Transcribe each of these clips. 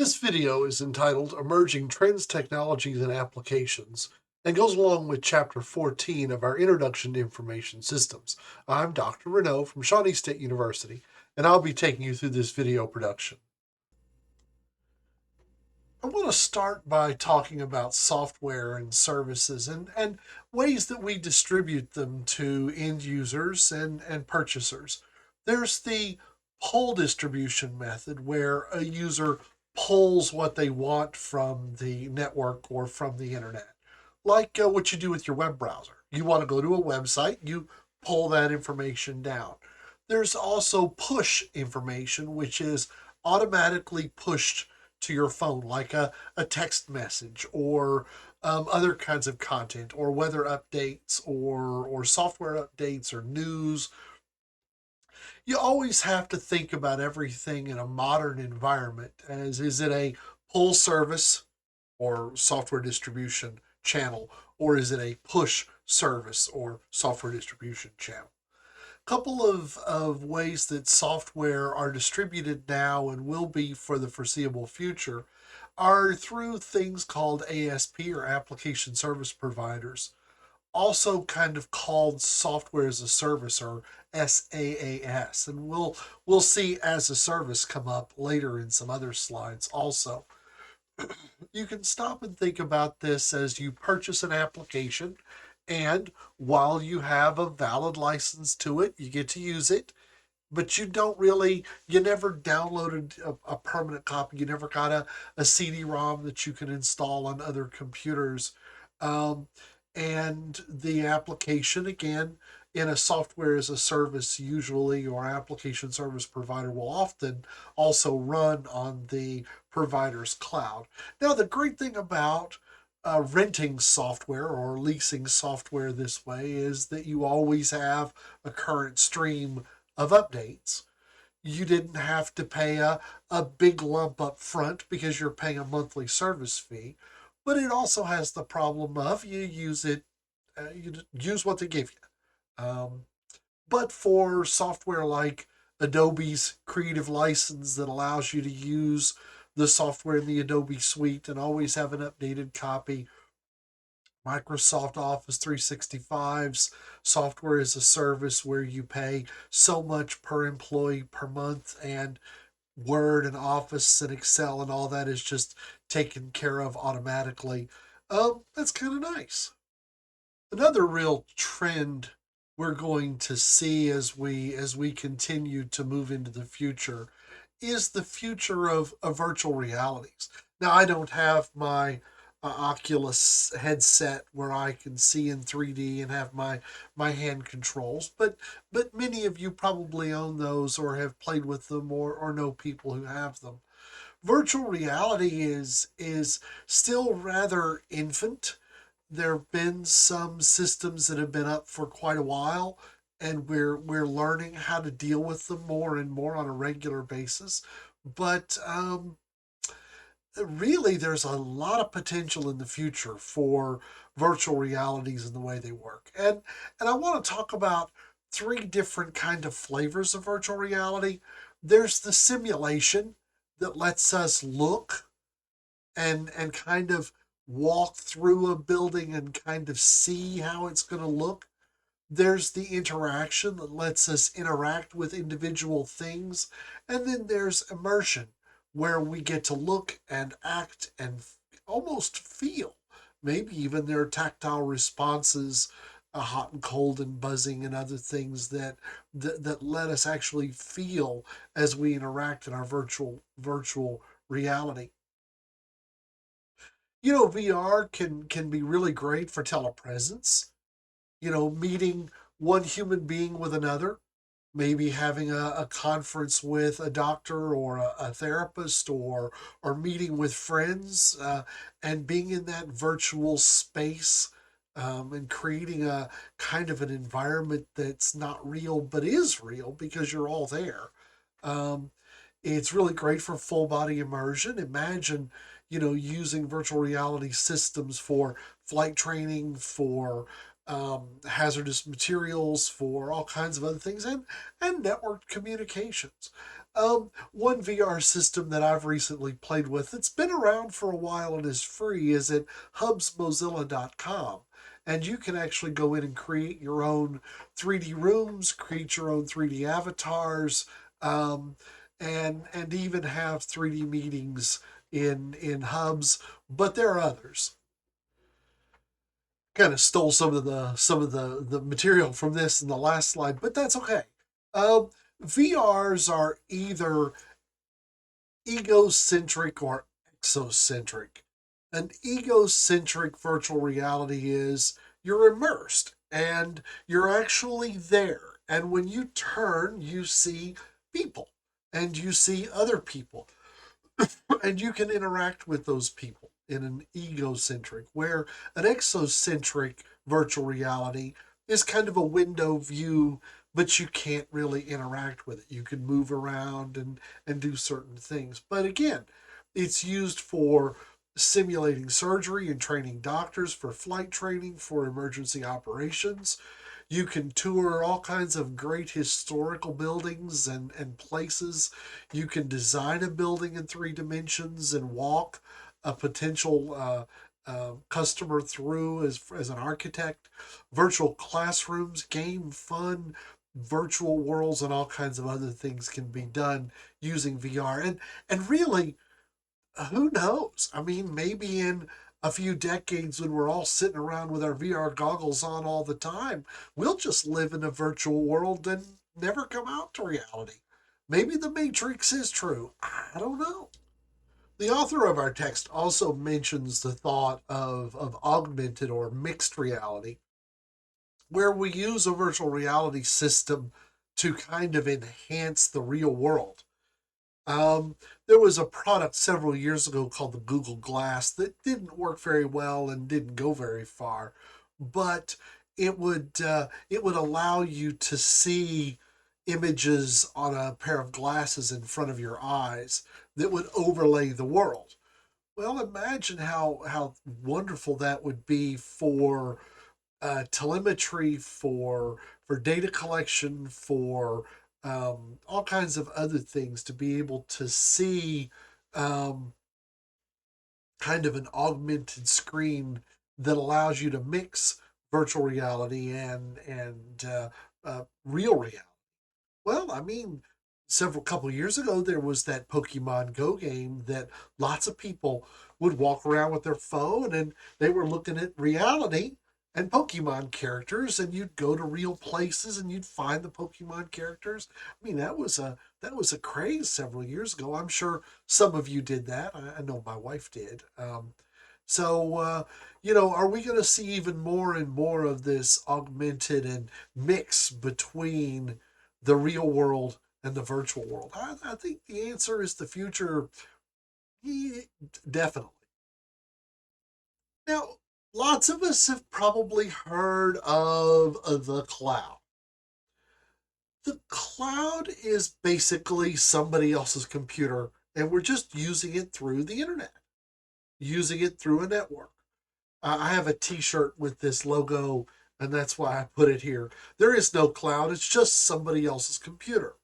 This video is entitled Emerging Trends, Technologies, and Applications and goes along with Chapter 14 of our Introduction to Information Systems. I'm Dr. Renaud from Shawnee State University, and I'll be taking you through this video production. I want to start by talking about software and services and ways that we distribute them to end users and purchasers. There's the pull distribution method where a user pulls what they want from the network or from the internet, like what you do with your web browser. You want to go to a website, you pull that information down. There's also push information, which is automatically pushed to your phone, like a text message or other kinds of content or weather updates or software updates or news. You always have to think about everything in a modern environment as, is it a pull service or software distribution channel, or is it a push service or software distribution channel? Couple of ways that software are distributed now and will be for the foreseeable future are through things called ASP or application service providers, also kind of called software as a service or SaaS. And we'll see as a service come up later in some other slides also. You can stop and think about this as you purchase an application, and while you have a valid license to it, you get to use it, but you never downloaded a permanent copy. You never got a CD-ROM that you can install on other computers. Um, and the application, again, in a software as a service, usually, or application service provider will often also run on the provider's cloud. Now, the great thing about renting software or leasing software this way is that you always have a current stream of updates. You didn't have to pay a big lump up front because you're paying a monthly service fee, but it also has the problem of you use what they give you. But for software like Adobe's Creative License that allows you to use the software in the Adobe suite and always have an updated copy, Microsoft Office 365's software as a service where you pay so much per employee per month, and Word and Office and Excel and all that is just taken care of automatically. That's kind of nice. Another real trend we're going to see as we continue to move into the future is the future of virtual realities. Now, I don't have my Oculus headset where I can see in 3D and have my hand controls, but many of you probably own those or have played with them or know people who have them. Virtual reality is still rather infant. There have been some systems that have been up for quite a while, and we're learning how to deal with them more and more on a regular basis. But really, there's a lot of potential in the future for virtual realities and the way they work. And I want to talk about three different kind of flavors of virtual reality. There's the simulation that lets us look and kind of walk through a building and kind of see how it's going to look. There's the interaction that lets us interact with individual things. And then there's immersion, where we get to look and act and almost feel. Maybe even there are tactile responses, hot and cold and buzzing and other things that let us actually feel as we interact in our virtual reality. VR can be really great for telepresence. Meeting one human being with another, maybe having a conference with a doctor or a therapist or meeting with friends, and being in that virtual space, and creating a kind of an environment that's not real but is real because you're all there. Um, it's really great for full body immersion. Imagine, using virtual reality systems for flight training, for hazardous materials, for all kinds of other things, and network communications. One VR system that I've recently played with that's been around for a while and is free is at hubsmozilla.com. And you can actually go in and create your own 3D rooms, create your own 3D avatars, um, and even have 3D meetings in hubs. But there are others. Kind of stole some of the material from this in the last slide, but that's okay. Um, VRs are either egocentric or exocentric. An egocentric virtual reality is you're immersed and you're actually there. And when you turn, you see people and you see other people and you can interact with those people in an egocentric, where an exocentric virtual reality is kind of a window view, but you can't really interact with it. You can move around and do certain things. But again, it's used for simulating surgery and training doctors, for flight training, for emergency operations. You can tour all kinds of great historical buildings and places. You can design a building in 3 dimensions and walk a potential customer through as an architect. Virtual classrooms, game, fun, virtual worlds, and all kinds of other things can be done using VR. And really, who knows? I mean, maybe in a few decades when we're all sitting around with our VR goggles on all the time, we'll just live in a virtual world and never come out to reality. Maybe the Matrix is true. I don't know. The author of our text also mentions the thought of augmented or mixed reality, where we use a virtual reality system to kind of enhance the real world. Um, there was a product several years ago called the Google Glass that didn't work very well and didn't go very far, but it would allow you to see images on a pair of glasses in front of your eyes that would overlay the world. Well, imagine how wonderful that would be for telemetry, for data collection, for all kinds of other things, to be able to see um, kind of an augmented screen that allows you to mix virtual reality and real reality. Well, I mean, several couple years ago, there was that Pokemon Go game that lots of people would walk around with their phone and they were looking at reality and Pokemon characters, and you'd go to real places and you'd find the Pokemon characters. I mean, that was a craze several years ago. I'm sure some of you did that. I know my wife did. Are we going to see even more and more of this augmented and mix between the real world and the virtual world? I think the answer is the future. Yeah, definitely. Now, lots of us have probably heard of the cloud. The cloud is basically somebody else's computer, and we're just using it through the internet, using it through a network. I have a t shirt with this logo, and that's why I put it here. There is no cloud, it's just somebody else's computer.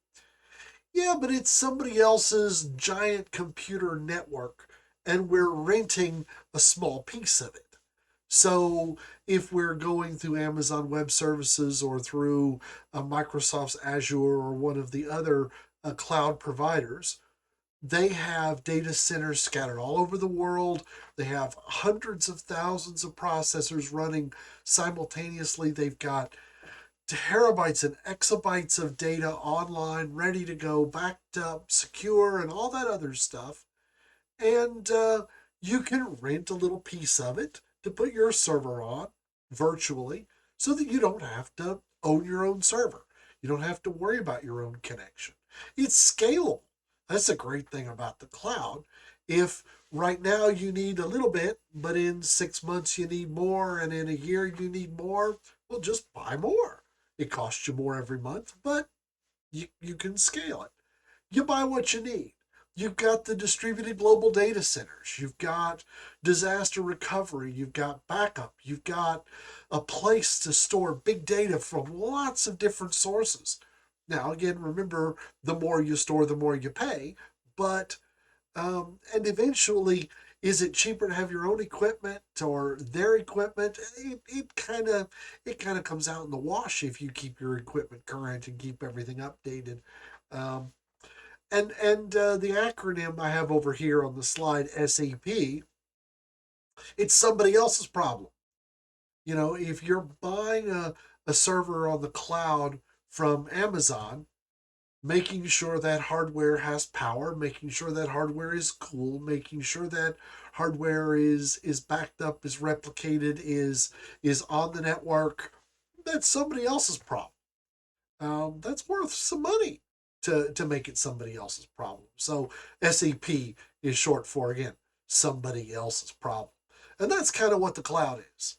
Yeah, but it's somebody else's giant computer network, and we're renting a small piece of it. So if we're going through Amazon Web Services or through Microsoft's Azure or one of the other cloud providers, they have data centers scattered all over the world. They have hundreds of thousands of processors running simultaneously. They've got terabytes and exabytes of data online, ready to go, backed up, secure, and all that other stuff. And you can rent a little piece of it to put your server on virtually so that you don't have to own your own server. You don't have to worry about your own connection. It's scalable. That's a great thing about the cloud. If right now you need a little bit, but in 6 months you need more, and in a year you need more, well, just buy more. It costs you more every month, but you can scale it. You buy what you need. You've got the distributed global data centers. You've got disaster recovery. You've got backup. You've got a place to store big data from lots of different sources. Now, again, remember, the more you store, the more you pay. But and eventually, is it cheaper to have your own equipment or their equipment? It kind of comes out in the wash if you keep your equipment current and keep everything updated. Um, and the acronym I have over here on the slide, SAP, it's somebody else's problem. If you're buying a server on the cloud from Amazon, making sure that hardware has power, making sure that hardware is cool, making sure that hardware is backed up, is replicated, is on the network. That's somebody else's problem. That's worth some money to make it somebody else's problem. So SAP is short for, again, somebody else's problem, and that's kind of what the cloud is.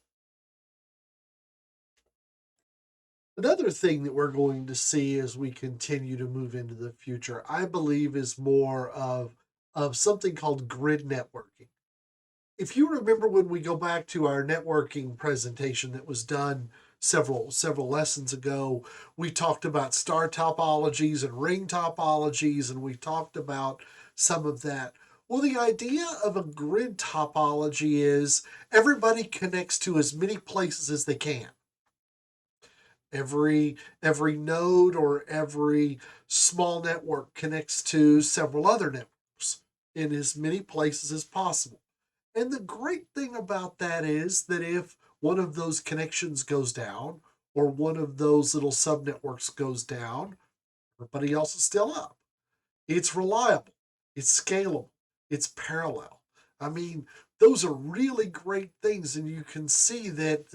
Another thing that we're going to see as we continue to move into the future, I believe, is more of something called grid networking. If you remember, when we go back to our networking presentation that was done several lessons ago, we talked about star topologies and ring topologies, and we talked about some of that. Well, the idea of a grid topology is everybody connects to as many places as they can. Every node or every small network connects to several other networks in as many places as possible. And the great thing about that is that if one of those connections goes down, or one of those little subnetworks goes down, everybody else is still up. It's reliable, it's scalable, it's parallel. I mean, those are really great things, and you can see that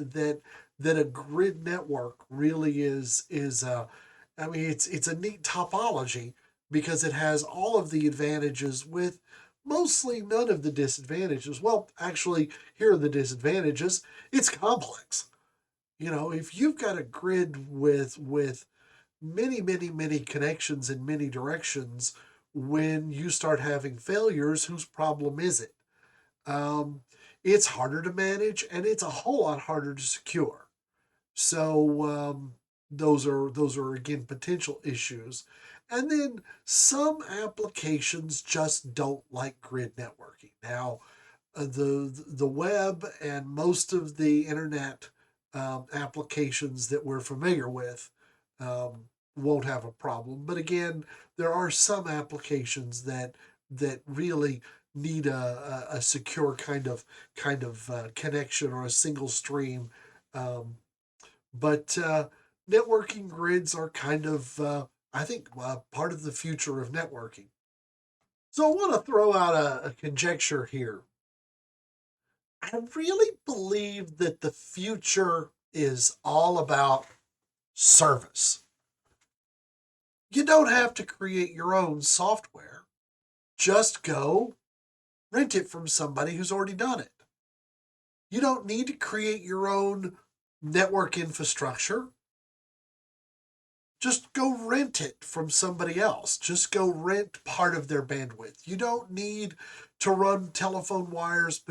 a grid network really is I mean, it's a neat topology because it has all of the advantages with mostly none of the disadvantages. Well, actually, here are the disadvantages. It's complex. If you've got a grid with many connections in many directions, when you start having failures, whose problem is it? Um, it's harder to manage, and it's a whole lot harder to secure. So those are again potential issues. And then some applications just don't like grid networking. Now, the web and most of the internet applications that we're familiar with won't have a problem. But again, there are some applications that really need a secure kind of connection or a single stream. Um, but networking grids are kind of, I think, part of the future of networking. So I want to throw out a conjecture here. I really believe that the future is all about service. You don't have to create your own software. Just go rent it from somebody who's already done it. You don't need to create your own network infrastructure. Just go rent it from somebody else. Just go rent part of their bandwidth. You don't need to run telephone wires,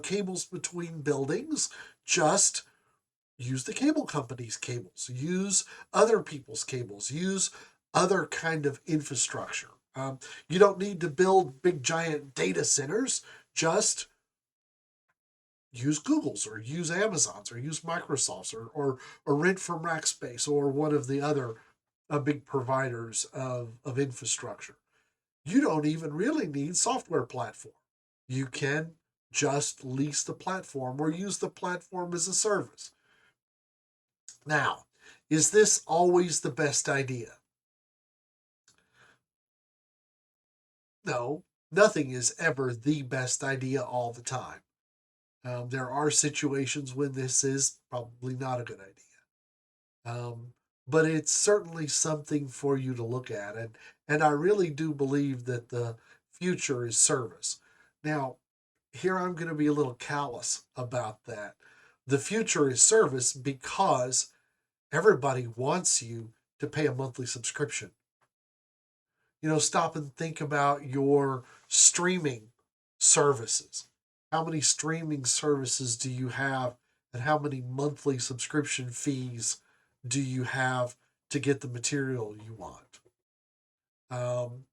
cables between buildings. Just use the cable company's cables. Use other people's cables. Use other kind of infrastructure. You don't need to build big giant data centers. Just use Google's or use Amazon's or use Microsoft's or rent from Rackspace or one of the other big providers of infrastructure. You don't even really need software platform. You can just lease the platform or use the platform as a service. Now, is this always the best idea? No, nothing is ever the best idea all the time. There are situations when this is probably not a good idea. But it's certainly something for you to look at. And I really do believe that the future is service. Now, here I'm going to be a little callous about that. The future is service because everybody wants you to pay a monthly subscription. Stop and think about your streaming services. How many streaming services do you have, and how many monthly subscription fees do you have to get the material you want. Um,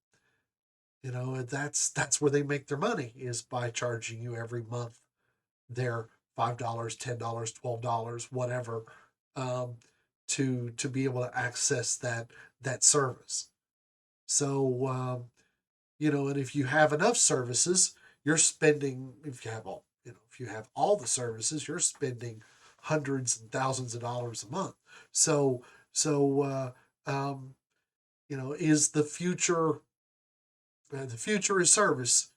that's where they make their money, is by charging you every month their $5, $10, $12, whatever, um, to be able to access that service. So and if you have enough services, you're spending. If you have all the services, you're spending hundreds and thousands of dollars a month. So is the future is service.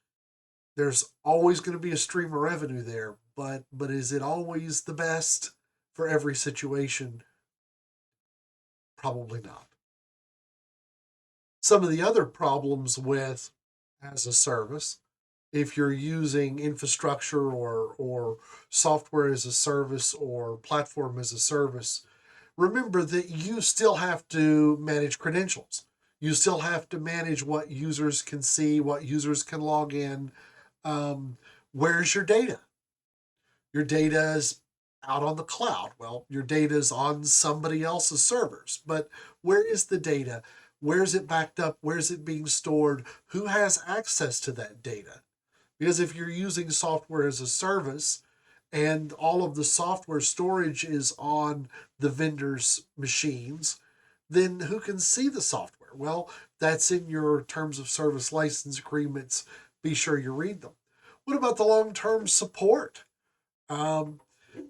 There's always going to be a stream of revenue there, but is it always the best for every situation? Probably not. Some of the other problems with as a service, if you're using infrastructure or software as a service or platform as a service, remember that you still have to manage credentials. You still have to manage what users can see, what users can log in. Um, where's your data? Your data is out on the cloud. Well, your data is on somebody else's servers, but where is the data? Where's it backed up? Where's it being stored? Who has access to that data? Because if you're using software as a service and all of the software storage is on the vendor's machines, then who can see the software? Well, that's in your terms of service license agreements. Be sure you read them. What about the long term support? Um,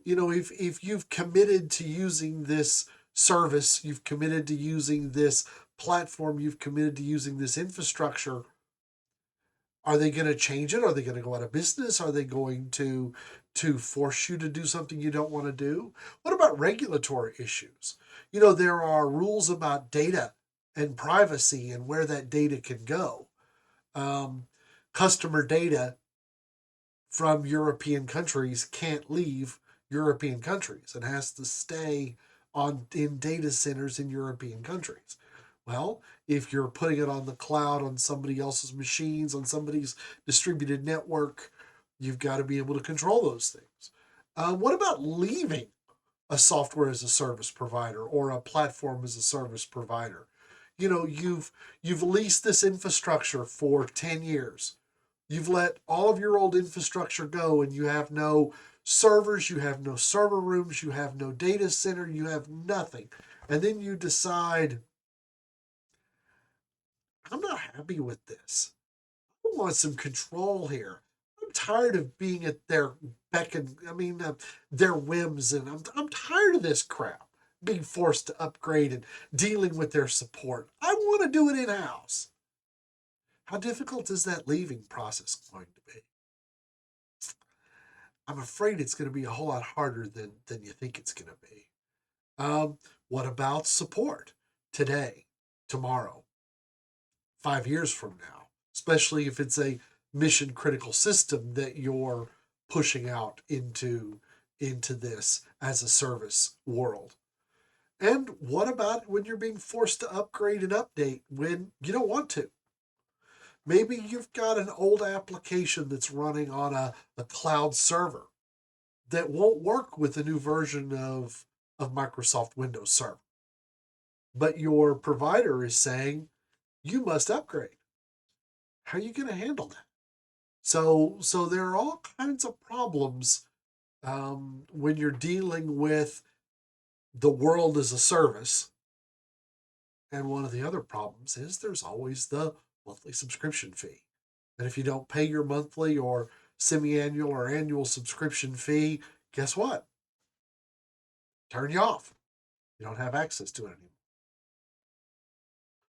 if you've committed to using this service, you've committed to using this platform, you've committed to using this infrastructure, are they going to change it? Are they going to go out of business? Are they going to force you to do something you don't want to do? What about regulatory issues? There are rules about data and privacy and where that data can go. Um, Customer data from European countries can't leave European countries. It has to stay in data centers in European countries. Well, if you're putting it on the cloud, on somebody else's machines, on somebody's distributed network, you've got to be able to control those things. What about leaving a software as a service provider or a platform as a service provider? You've leased this infrastructure for 10 years. You've let all of your old infrastructure go, and you have no servers, you have no server rooms, you have no data center, you have nothing. And then you decide, I'm not happy with this. I want some control here. I'm tired of being at their their whims, and I'm tired of this crap. Being forced to upgrade and dealing with their support. I want to do it in house. How difficult is that leaving process going to be? I'm afraid it's going to be a whole lot harder than you think it's going to be. What about support today, tomorrow, 5 years from now? Especially if it's a mission critical system that you're pushing out into this as a service world. And what about when you're being forced to upgrade and update when you don't want to? Maybe you've got an old application that's running on a cloud server that won't work with the new version of Microsoft Windows Server. But your provider is saying you must upgrade. How are you going to handle that? So there are all kinds of problems when you're dealing with the world as a service. And one of the other problems is there's always the monthly subscription fee. And if you don't pay your monthly or semi-annual or annual subscription fee, guess what? Turn you off. You don't have access to it anymore.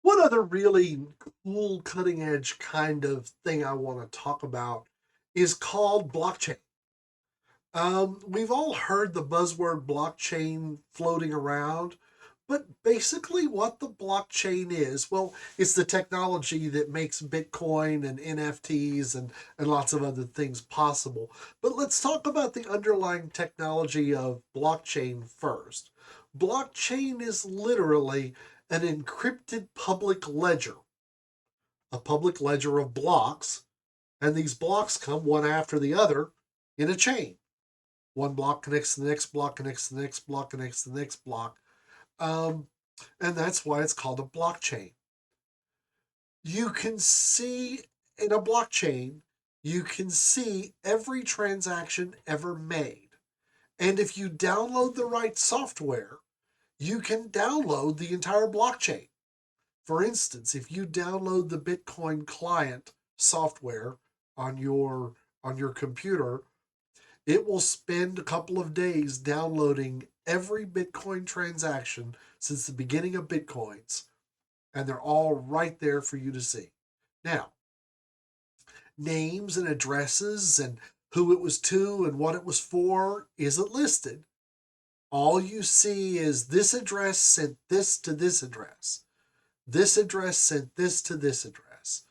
One other really cool, cutting edge kind of thing I want to talk about is called blockchain. We've all heard the buzzword blockchain floating around, but basically, what the blockchain is, well, it's the technology that makes Bitcoin and NFTs and lots of other things possible. But let's talk about the underlying technology of blockchain first. Blockchain is literally an encrypted public ledger, a public ledger of blocks, and these blocks come one after the other in a chain. One block connects to the next block, connects to the next block, connects to the next block. Um, And that's why it's called a blockchain. You can see in a blockchain, you can see every transaction ever made. And if you download the right software, you can download the entire blockchain. For instance, if you download the Bitcoin client software on your on your computer, it will spend a couple of days downloading every Bitcoin transaction since the beginning of Bitcoins, and they're all right there for you to see. Now, names and addresses and who it was to and what it was for isn't listed. All you see is this address sent this to this address. This address sent this to this address.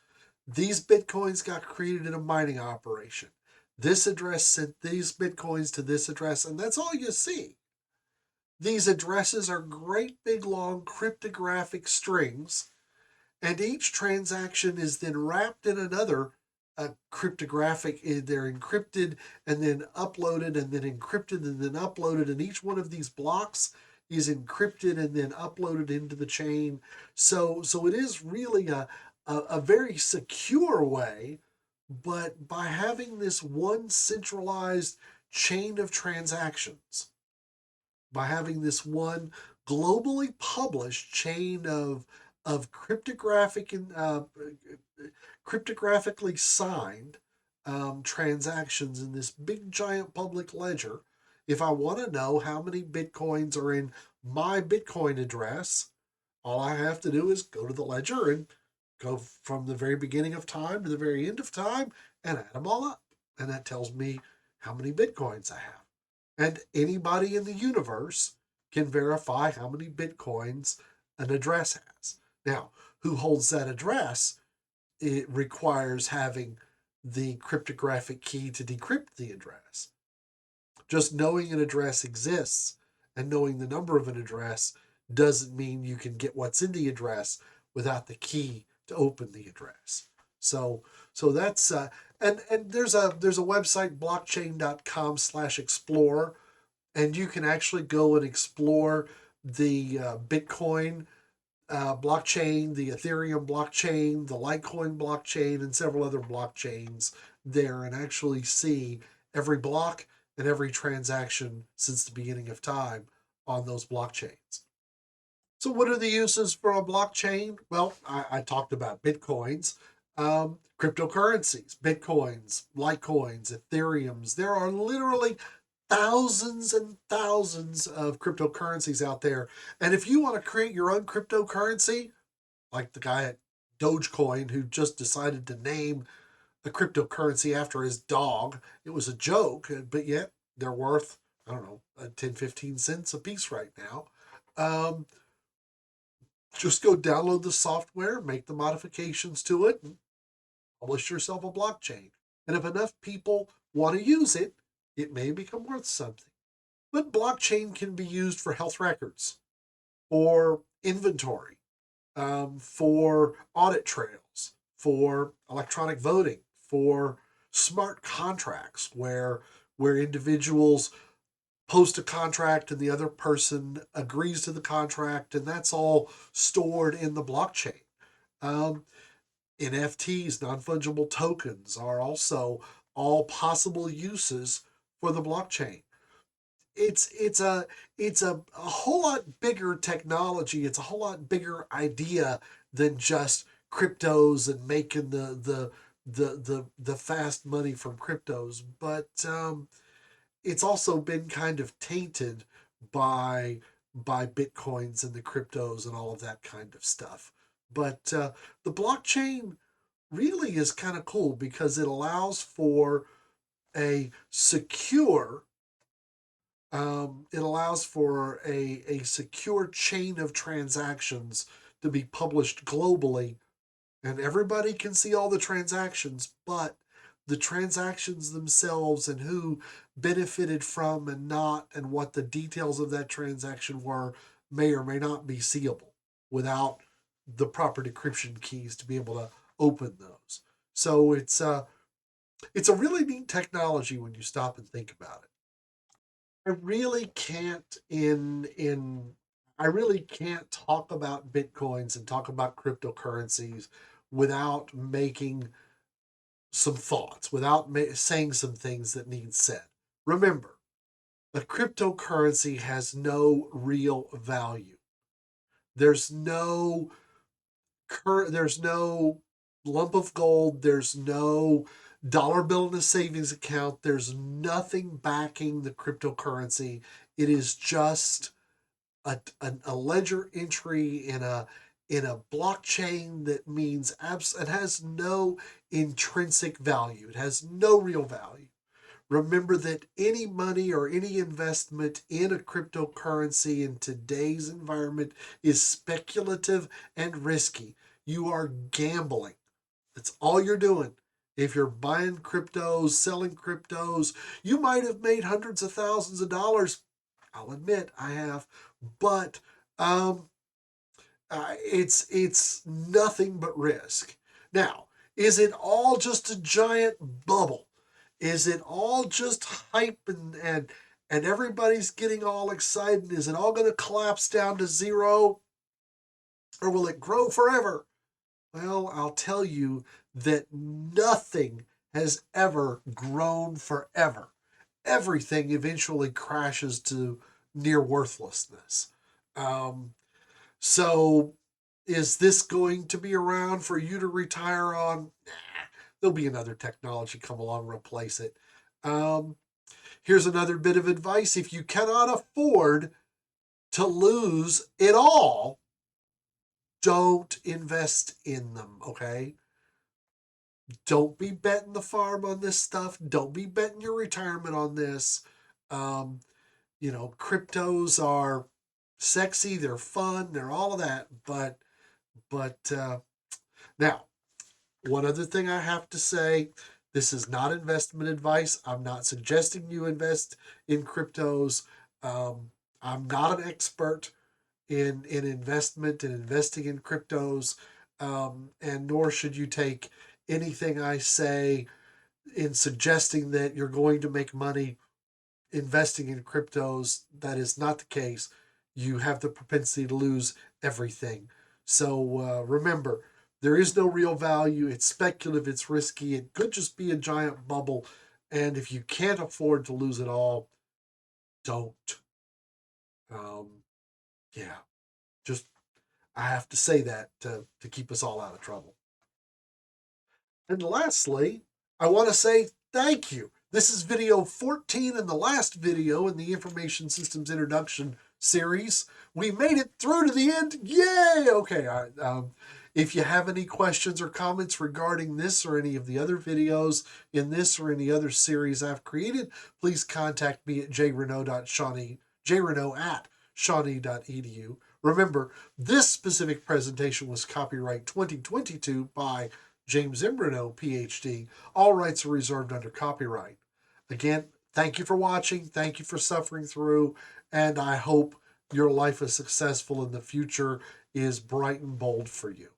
These bitcoins got created in a mining operation. This address sent these bitcoins to this address, and that's all you see. These addresses are great big long cryptographic strings, and each transaction is then wrapped in another cryptographic. They're encrypted and then uploaded and then encrypted and then uploaded, and each one of these blocks is encrypted and then uploaded into the chain. So it is really a very secure way, but by having this one centralized chain of transactions, by having this one globally published chain of cryptographic and cryptographically signed transactions in this big giant public ledger. If I want to know how many bitcoins are in my Bitcoin address, all I have to do is go to the ledger and go from the very beginning of time to the very end of time and add them all up. And that tells me how many bitcoins I have. And anybody in the universe can verify how many bitcoins an address has. Now, who holds that address? It requires having the cryptographic key to decrypt the address. Just knowing an address exists and knowing the number of an address doesn't mean you can get what's in the address without the key to open the address. So that's and there's a website blockchain.com/explore, and you can actually go and explore the Bitcoin blockchain, the Ethereum blockchain, the Litecoin blockchain, and several other blockchains there, and actually see every block and every transaction since the beginning of time on those blockchains. So, what are the uses for a blockchain? Well, I talked about bitcoins, cryptocurrencies, bitcoins, Litecoins, Ethereums. There are literally thousands and thousands of cryptocurrencies out there. And if you want to create your own cryptocurrency, like the guy at Dogecoin who just decided to name the cryptocurrency after his dog, it was a joke, but yet they're worth, I don't know, 10, 15 cents a piece right now. Um, just go download the software, make the modifications to it, and publish yourself a blockchain. And if enough people want to use it, it may become worth something. But blockchain can be used for health records, for inventory, for audit trails, for electronic voting, for smart contracts where individuals post a contract and the other person agrees to the contract, and that's all stored in the blockchain. Um, NFTs, non fungible tokens, are also all possible uses for the blockchain. It's a whole lot bigger technology. It's a whole lot bigger idea than just cryptos and making the fast money from cryptos. But it's also been kind of tainted by bitcoins and the cryptos and all of that kind of stuff. But the blockchain really is kind of cool because it allows for a secure it allows for a secure chain of transactions to be published globally, and everybody can see all the transactions, but the transactions themselves and who benefited from and not, and what the details of that transaction were, may or may not be seeable without the proper decryption keys to be able to open those. So it's a really neat technology when you stop and think about it. I really can't in I really can't talk about Bitcoins and talk about cryptocurrencies without making some thoughts, without saying some things that need said. Remember, a cryptocurrency has no real value. There's no there's no lump of gold, there's no dollar bill in a savings account, there's nothing backing the cryptocurrency. It is just a ledger entry in a blockchain that means it has no intrinsic value. It has no real value. Remember that any money or any investment in a cryptocurrency in today's environment is speculative and risky. You are gambling. That's all you're doing. If you're buying cryptos, selling cryptos, you might have made hundreds of thousands of dollars. I'll admit I have, but um, it's nothing but risk. Now, is it all just a giant bubble? Is it all just hype and everybody's getting all excited? Is it all going to collapse down to zero, or will it grow forever? Well, I'll tell you that nothing has ever grown forever. Everything eventually crashes to near worthlessness. Um, so, is this going to be around for you to retire on? Nah, there'll be another technology come along and replace it. Um, Here's another bit of advice: if you cannot afford to lose it all, don't invest in them. Okay, don't be betting the farm on this stuff. Don't be betting your retirement on this. Um, cryptos are sexy, they're fun, they're all of that, but now, one other thing I have to say: this is not investment advice. I'm not suggesting you invest in cryptos. I'm not an expert in investment and investing in cryptos, and nor should you take anything I say in suggesting that you're going to make money investing in cryptos. That is not the case. You have the propensity to lose everything. So remember, there is no real value. It's speculative, it's risky, it could just be a giant bubble. And if you can't afford to lose it all, don't. Um, yeah, just I have to say that to keep us all out of trouble. And lastly, I want to say thank you. This is video 14 and the last video in the Information Systems Introduction series. We made it through to the end. Yay! Okay, if you have any questions or comments regarding this or any of the other videos in this or any other series I've created, please contact me at jrenault at shawnee.edu. Remember, this specific presentation was copyright 2022 by James Imbrano, PhD. All rights are reserved under copyright. Again, thank you for watching. Thank you for suffering through. And I hope your life is successful and the future is bright and bold for you.